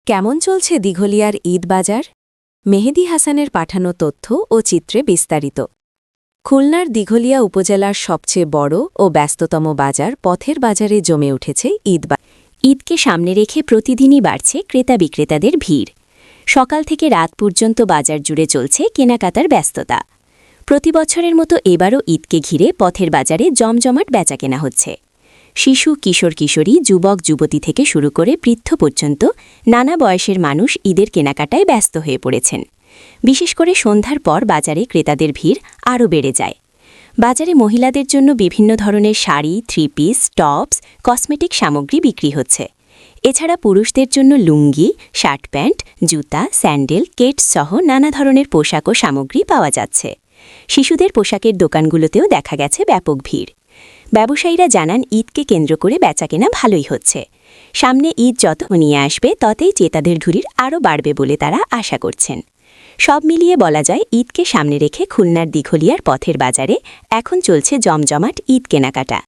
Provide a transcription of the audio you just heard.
কেমন চলছে দিঘলিয়ার ঈদ বাজার? মেহেদী হাসানের পাঠানো তথ্য ও চিত্রে বিস্তারিত। খুলনার দিঘলিয়া উপজেলার সবচেয়ে বড় ও ব্যস্ততম বাজার পথের বাজারে জমে উঠেছে ঈদকে সামনে রেখে প্রতিদিনই বাড়ছে ক্রেতা বিক্রেতাদের ভিড়। সকাল থেকে রাত পর্যন্ত বাজার জুড়ে চলছে কেনাকাটার ব্যস্ততা। প্রতি বছরের মতো এবারও ঈদকে ঘিরে পথের বাজারে জমজমাট বেচাকেনা হচ্ছে। শিশু কিশোর কিশোরী যুবক যুবতী থেকে শুরু করে বৃদ্ধ পর্যন্ত নানা বয়সের মানুষ ঈদের কেনাকাটায় ব্যস্ত হয়ে পড়েছেন। বিশেষ করে সন্ধ্যার পর বাজারে ক্রেতাদের ভিড় আরও বেড়ে যায়। বাজারে মহিলাদের জন্য বিভিন্ন ধরনের sari, three piece, tops, cosmetic সামগ্রী বিক্রি হচ্ছে। এছাড়া পুরুষদের জন্য লুঙ্গি, শার্ট প্যান্ট, জুতা, স্যান্ডেল, কেটস সহ নানা ধরনের পোশাক ও সামগ্রী পাওয়া যাচ্ছে। শিশুদের পোশাকের দোকানগুলোতেও দেখা গেছে ব্যাপক ভিড়। ব্যবসায়ীরা জানান ঈদকে কেন্দ্র করে বেচাকেনা ভালোই হচ্ছে। সামনে ঈদ যত নিয়ে আসবে ততই ক্রেতাদের ভিড় আরও বাড়বে বলে তারা আশা করছেন। সব মিলিয়ে বলা যায় ঈদকে সামনে রেখে খুলনার দিঘলিয়ার পথের বাজারে এখন চলছে জমজমাট ঈদ কেনাকাটা।